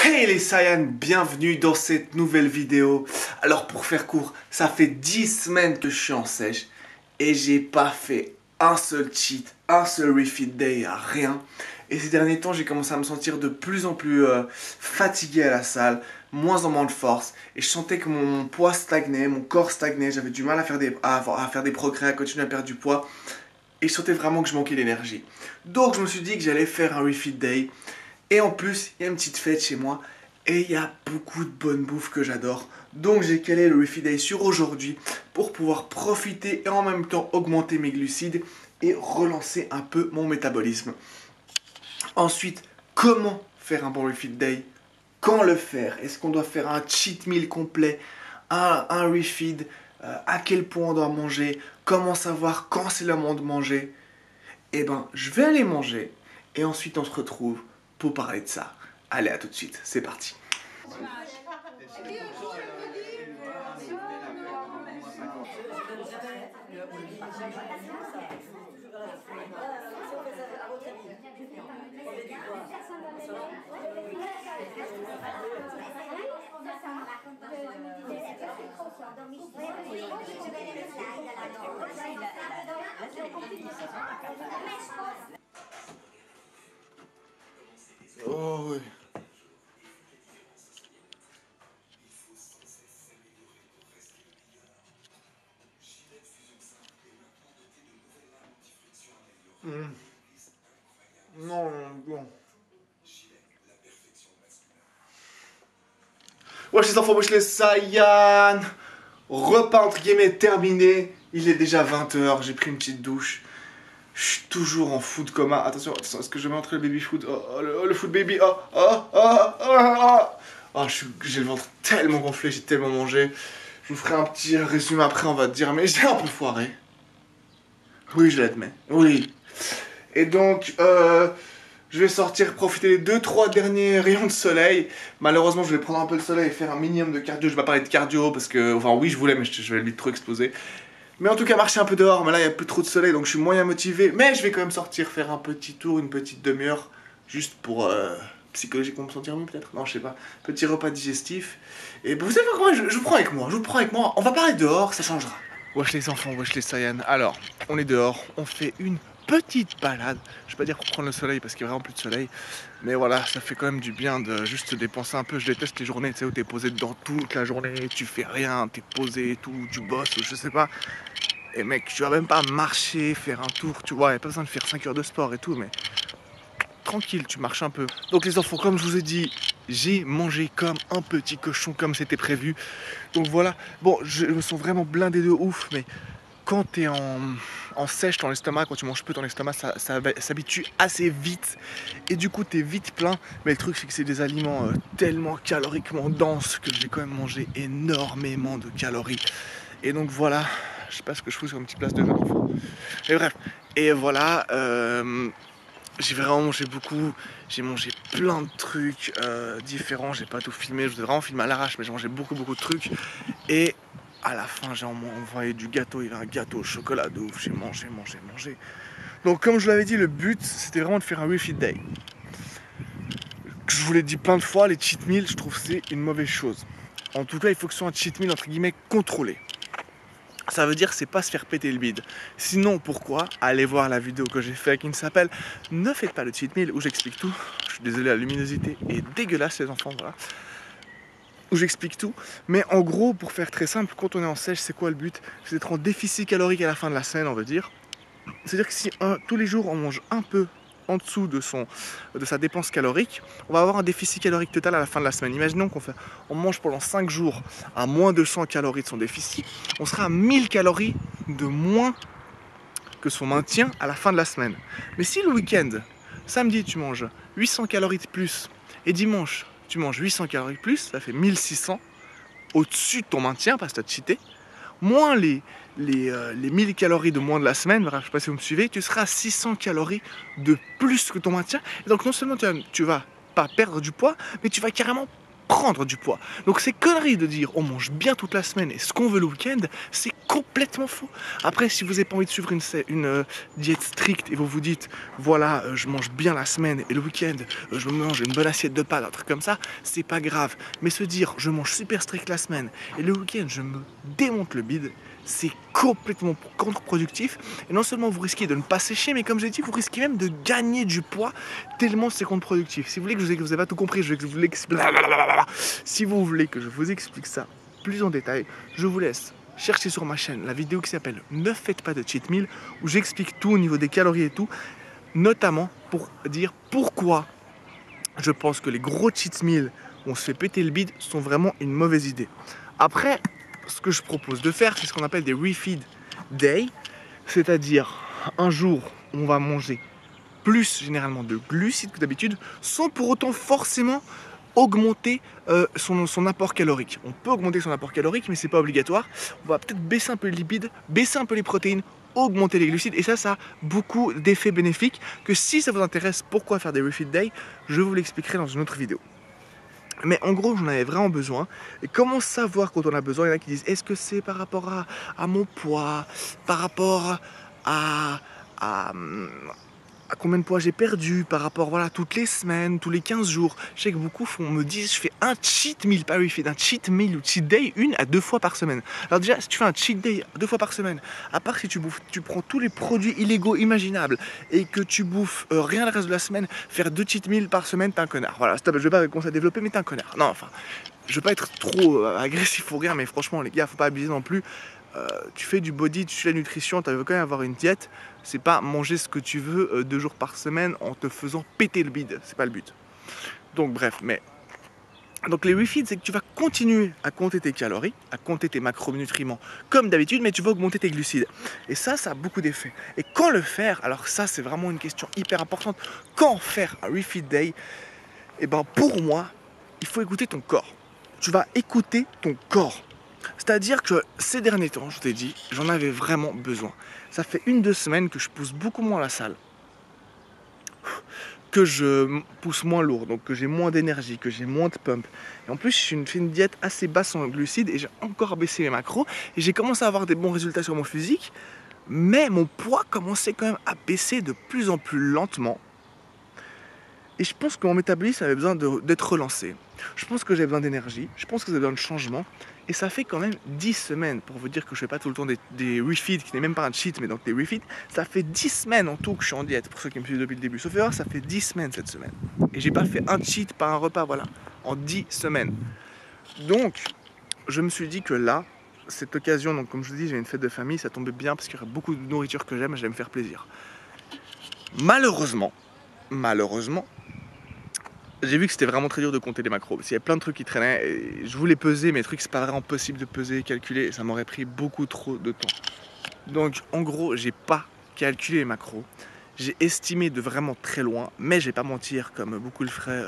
Hey les Saiyans, bienvenue dans cette nouvelle vidéo. Alors pour faire court, ça fait 10 semaines que je suis en sèche et j'ai pas fait un seul cheat, un seul refeed day, rien. Et ces derniers temps, j'ai commencé à me sentir de plus en plus fatigué à la salle, moins en moins de force. Et je sentais que mon poids stagnait, mon corps stagnait, j'avais du mal à faire des progrès, à continuer à perdre du poids. Et je sentais vraiment que je manquais d'énergie. Donc je me suis dit que j'allais faire un refeed day. Et en plus, il y a une petite fête chez moi et il y a beaucoup de bonne bouffe que j'adore. Donc j'ai calé le refeed day sur aujourd'hui pour pouvoir profiter et en même temps augmenter mes glucides et relancer un peu mon métabolisme. Ensuite, comment faire un bon refeed day? Quand le faire? Est-ce qu'on doit faire un cheat meal complet? Un refeed? À quel point on doit manger? Comment savoir quand c'est le moment de manger? Eh ben, je vais aller manger et ensuite on se retrouve pour parler de ça. Allez, à tout de suite, c'est parti. Oh oui. Non, bon. Wesh les enfants, wesh les Saiyans. Repas entre guillemets terminé. Il est déjà 20 h, j'ai pris une petite douche. Je suis toujours en food coma. Attention, attention, est-ce que je vais entrer le baby food? Le food baby. J'ai le ventre tellement gonflé, j'ai tellement mangé. Je vous ferai un petit résumé après, on va dire, mais j'ai un peu foiré. Oui, je l'admets. Oui. Et donc, je vais sortir profiter des 2-3 derniers rayons de soleil. Malheureusement, je vais prendre un peu de soleil et faire un minimum de cardio. Je vais pas parler de cardio parce que, enfin, oui, je voulais, mais je vais vite trop exploser. Mais en tout cas, marcher un peu dehors. Mais là, il y a plus trop de soleil, donc je suis moyen motivé. Mais je vais quand même sortir, faire un petit tour, une petite demi-heure, juste pour psychologiquement me sentir mieux, peut-être. Non, je sais pas. Petit repas digestif. Et vous savez quoi, je vous prends avec moi. Je vous prends avec moi. On va parler dehors, ça changera. Wesh les enfants, wesh les Saiyans. Alors, on est dehors, on fait une petite balade. Je vais pas dire pour prendre le soleil parce qu'il y a vraiment plus de soleil. Mais voilà, ça fait quand même du bien de juste se dépenser un peu. Je déteste les journées, tu sais, où t'es posé dedans toute la journée, tu fais rien, t'es posé et tout, tu bosses, je sais pas. Et mec, tu vas même pas marcher, faire un tour, tu vois, y a pas besoin de faire 5 heures de sport et tout, mais tranquille, tu marches un peu. Donc les enfants, comme je vous ai dit, j'ai mangé comme un petit cochon, comme c'était prévu. Donc voilà, bon, je me sens vraiment blindé de ouf, mais quand t'es en sèche ton estomac, quand tu manges peu ton estomac, ça s'habitue assez vite. Et du coup, t'es vite plein. Mais le truc, c'est que c'est des aliments tellement caloriquement denses que j'ai quand même mangé énormément de calories. Et donc voilà, je sais pas ce que je fous sur une petite place de jeu d'enfant. Et bref, et voilà, j'ai vraiment mangé beaucoup, j'ai mangé plein de trucs différents, j'ai pas tout filmé, je vous ai vraiment filmé à l'arrache, mais j'ai mangé beaucoup de trucs. Et à la fin, j'ai envoyé du gâteau, il y avait un gâteau au chocolat de ouf, j'ai mangé. Donc comme je l'avais dit, le but, c'était vraiment de faire un refeed day. Je vous l'ai dit plein de fois, les cheat meals, je trouve que c'est une mauvaise chose. En tout cas, il faut que ce soit un cheat meal, entre guillemets, contrôlé. Ça veut dire c'est pas se faire péter le bide. Sinon, pourquoi? Allez voir la vidéo que j'ai faite qui s'appelle « Ne faites pas le cheat meal » où j'explique tout. Je suis désolé, la luminosité est dégueulasse les enfants, voilà. Où j'explique tout. Mais en gros, pour faire très simple, quand on est en sèche, c'est quoi le but? C'est d'être en déficit calorique à la fin de la semaine, on veut dire. C'est-à-dire que si tous les jours on mange un peu en dessous de sa dépense calorique, on va avoir un déficit calorique total à la fin de la semaine. Imaginons on mange pendant 5 jours à moins de 100 calories de son déficit, on sera à 1000 calories de moins que son maintien à la fin de la semaine. Mais si le week-end, samedi tu manges 800 calories de plus et dimanche tu manges 800 calories de plus, ça fait 1600 au-dessus de ton maintien parce que tu as cheaté, moins les 1000 calories de moins de la semaine, je ne sais pas si vous me suivez, tu seras à 600 calories de plus que ton maintien. Et donc non seulement tu vas pas perdre du poids, mais tu vas carrément prendre du poids. Donc c'est connerie de dire on mange bien toute la semaine et ce qu'on veut le week-end, c'est complètement faux. Après, si vous n'avez pas envie de suivre une diète stricte et vous vous dites, voilà, je mange bien la semaine et le week-end, je me mange une bonne assiette de pâtes, un truc comme ça, c'est pas grave. Mais se dire, je mange super strict la semaine et le week-end, je me démonte le bide, c'est complètement contre-productif. Et non seulement vous risquez de ne pas sécher, mais comme j'ai dit, vous risquez même de gagner du poids tellement c'est contre-productif. Si vous voulez que vous n'avez pas tout compris, si vous voulez que je vous explique ça plus en détail, je vous laisse chercher sur ma chaîne la vidéo qui s'appelle Ne faites pas de cheat meal, où j'explique tout au niveau des calories et tout, notamment pour dire pourquoi je pense que les gros cheat meals où on se fait péter le bide sont vraiment une mauvaise idée. Après, ce que je propose de faire, c'est ce qu'on appelle des refeed day, c'est-à-dire un jour où on va manger plus généralement de glucides que d'habitude, sans pour autant forcément augmenter son apport calorique. On peut augmenter son apport calorique, mais c'est pas obligatoire. On va peut-être baisser un peu les lipides, baisser un peu les protéines, augmenter les glucides, et ça a beaucoup d'effets bénéfiques que si ça vous intéresse, pourquoi faire des refeed day, je vous l'expliquerai dans une autre vidéo. Mais en gros, j'en avais vraiment besoin. Et comment savoir quand on a besoin? Il y en a qui disent, est-ce que c'est par rapport à mon poids, par rapport à combien de poids j'ai perdu, par rapport, voilà, toutes les semaines, tous les 15 jours. Je sais que beaucoup me disent, je fais un cheat meal, pas refeed, un cheat meal ou cheat day 1 à 2 fois par semaine. Alors déjà, si tu fais un cheat day 2 fois par semaine, à part si tu prends tous les produits illégaux imaginables et que tu bouffes rien le reste de la semaine, faire 2 cheat meals par semaine, t'es un connard. Voilà, stop, je vais pas commencer à développer, mais t'es un connard. Non, enfin, je veux pas être trop agressif ou rien, mais franchement, les gars, faut pas abuser non plus. Tu fais du body, tu suis la nutrition, tu veux quand même avoir une diète. C'est pas manger ce que tu veux 2 jours par semaine en te faisant péter le bide. C'est pas le but. Donc bref, mais... Donc les refeeds, c'est que tu vas continuer à compter tes calories, à compter tes macronutriments comme d'habitude, mais tu vas augmenter tes glucides. Et ça a beaucoup d'effets. Et quand le faire, alors ça c'est vraiment une question hyper importante. Quand faire un refeed day? Eh ben pour moi, il faut écouter ton corps. Tu vas écouter ton corps. C'est-à-dire que ces derniers temps, je t'ai dit, j'en avais vraiment besoin. Ça fait 1-2 semaines que je pousse beaucoup moins à la salle, que je pousse moins lourd, donc que j'ai moins d'énergie, que j'ai moins de pump. Et en plus, je fais une diète assez basse en glucides et j'ai encore baissé mes macros. Et j'ai commencé à avoir des bons résultats sur mon physique, mais mon poids commençait quand même à baisser de plus en plus lentement. Et je pense que mon métabolisme avait besoin d'être relancé. Je pense que j'ai besoin d'énergie, je pense que j'ai besoin de changement. Et ça fait quand même 10 semaines, pour vous dire que je fais pas tout le temps des refeeds, qui n'est même pas un cheat, mais donc des refeeds. Ça fait 10 semaines en tout que je suis en diète, pour ceux qui me suivent depuis le début. Sauf erreur, ça fait 10 semaines cette semaine. Et j'ai pas fait un cheat, pas un repas, voilà, en 10 semaines. Donc, je me suis dit que là, cette occasion, donc comme je vous dis, j'ai une fête de famille, ça tombait bien parce qu'il y aurait beaucoup de nourriture que j'aime, j'aime me faire plaisir. Malheureusement, j'ai vu que c'était vraiment très dur de compter les macros. Parce qu'il y a plein de trucs qui traînaient. Et je voulais peser, mais les trucs, c'est pas vraiment possible de peser, calculer. Et ça m'aurait pris beaucoup trop de temps. Donc, en gros, j'ai pas calculé les macros. J'ai estimé de vraiment très loin. Mais je vais pas mentir, comme beaucoup le feraient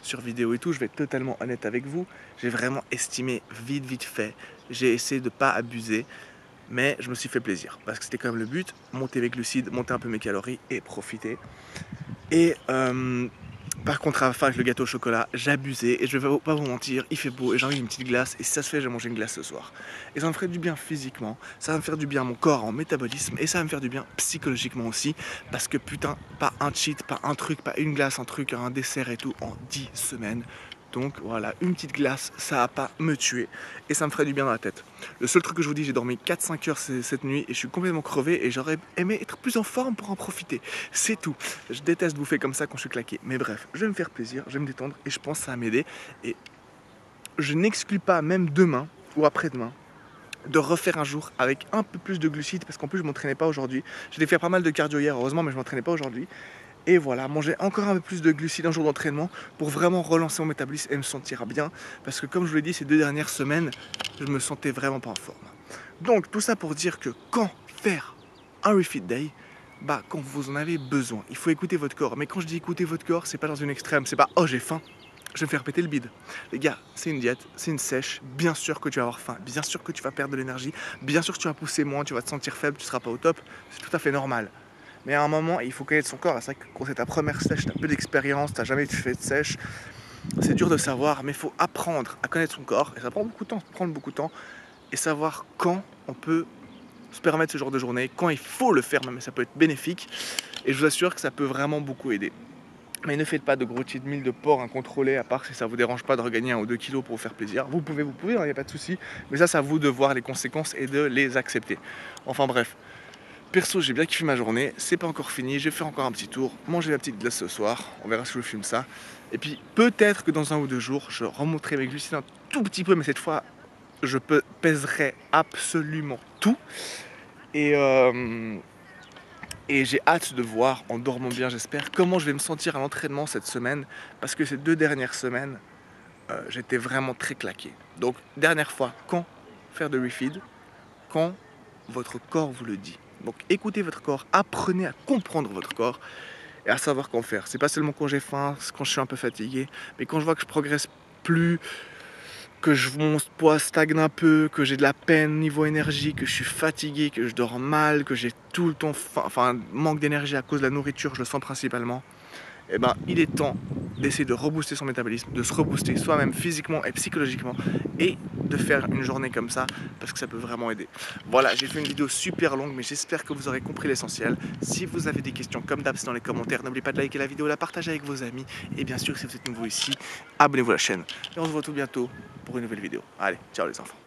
sur vidéo et tout. Je vais être totalement honnête avec vous. J'ai vraiment estimé vite fait. J'ai essayé de pas abuser. Mais je me suis fait plaisir. Parce que c'était quand même le but. Monter mes glucides, monter un peu mes calories et profiter. Et... par contre, à la fin, avec le gâteau au chocolat, j'abusais et je vais pas vous mentir, il fait beau et j'ai envie d'une petite glace. Et si ça se fait, je vais manger une glace ce soir. Et ça me ferait du bien physiquement, ça va me faire du bien à mon corps en métabolisme et ça va me faire du bien psychologiquement aussi. Parce que putain, pas un cheat, pas un truc, pas une glace, un truc, un dessert et tout en 10 semaines. Donc voilà, une petite glace, ça va pas me tuer et ça me ferait du bien dans la tête. Le seul truc que je vous dis, j'ai dormi 4-5 heures cette nuit et je suis complètement crevé et j'aurais aimé être plus en forme pour en profiter. C'est tout. Je déteste bouffer comme ça quand je suis claqué. Mais bref, je vais me faire plaisir, je vais me détendre et je pense que ça va m'aider. Et je n'exclus pas même demain ou après-demain de refaire un jour avec un peu plus de glucides parce qu'en plus je m'entraînais pas aujourd'hui. J'ai dû faire pas mal de cardio hier heureusement, mais je m'entraînais pas aujourd'hui. Et voilà, manger encore un peu plus de glucides un jour d'entraînement pour vraiment relancer mon métabolisme et me sentir bien. Parce que comme je vous l'ai dit, ces 2 dernières semaines, je me sentais vraiment pas en forme. Donc tout ça pour dire que quand faire un refeed day, bah quand vous en avez besoin, il faut écouter votre corps. Mais quand je dis écouter votre corps, c'est pas dans une extrême, c'est pas oh j'ai faim, je vais me faire péter le bide. Les gars, c'est une diète, c'est une sèche, bien sûr que tu vas avoir faim, bien sûr que tu vas perdre de l'énergie, bien sûr que tu vas pousser moins, tu vas te sentir faible, tu seras pas au top, c'est tout à fait normal. Mais à un moment, il faut connaître son corps. C'est vrai que quand c'est ta première sèche, tu as peu d'expérience, tu n'as jamais fait de sèche. C'est dur de savoir, mais il faut apprendre à connaître son corps. Et ça prend beaucoup de temps, et savoir quand on peut se permettre ce genre de journée, quand il faut le faire même, ça peut être bénéfique. Et je vous assure que ça peut vraiment beaucoup aider. Mais ne faites pas de gros cheat meal de porc incontrôlés, à part si ça vous dérange pas de regagner 1 ou 2 kilos pour vous faire plaisir. Vous pouvez, il n'y a pas de souci. Mais ça, c'est à vous de voir les conséquences et de les accepter. Enfin bref. Perso, j'ai bien kiffé ma journée. C'est pas encore fini. Je vais faire encore un petit tour. Manger la petite glace ce soir. On verra si je filme ça. Et puis peut-être que dans 1 ou 2 jours, je remonterai mes glucides un tout petit peu. Mais cette fois, je pèserai absolument tout. Et j'ai hâte de voir, en dormant bien j'espère, comment je vais me sentir à l'entraînement cette semaine. Parce que ces 2 dernières semaines, j'étais vraiment très claqué. Donc dernière fois, quand faire de refeed? Quand votre corps vous le dit. Donc écoutez votre corps, apprenez à comprendre votre corps et à savoir qu'en faire. C'est pas seulement quand j'ai faim, quand je suis un peu fatigué, mais quand je vois que je progresse plus, que mon poids stagne un peu, que j'ai de la peine niveau énergie, que je suis fatigué, que je dors mal, que j'ai tout le temps faim, enfin manque d'énergie à cause de la nourriture, je le sens principalement. Et ben il est temps d'essayer de rebooster son métabolisme, de se rebooster soi-même physiquement et psychologiquement et de faire une journée comme ça parce que ça peut vraiment aider. Voilà, j'ai fait une vidéo super longue mais j'espère que vous aurez compris l'essentiel. Si vous avez des questions comme d'hab, c'est dans les commentaires. N'oubliez pas de liker la vidéo, la partager avec vos amis et bien sûr si vous êtes nouveau ici, abonnez-vous à la chaîne. Et on se voit tout bientôt pour une nouvelle vidéo. Allez, ciao les enfants.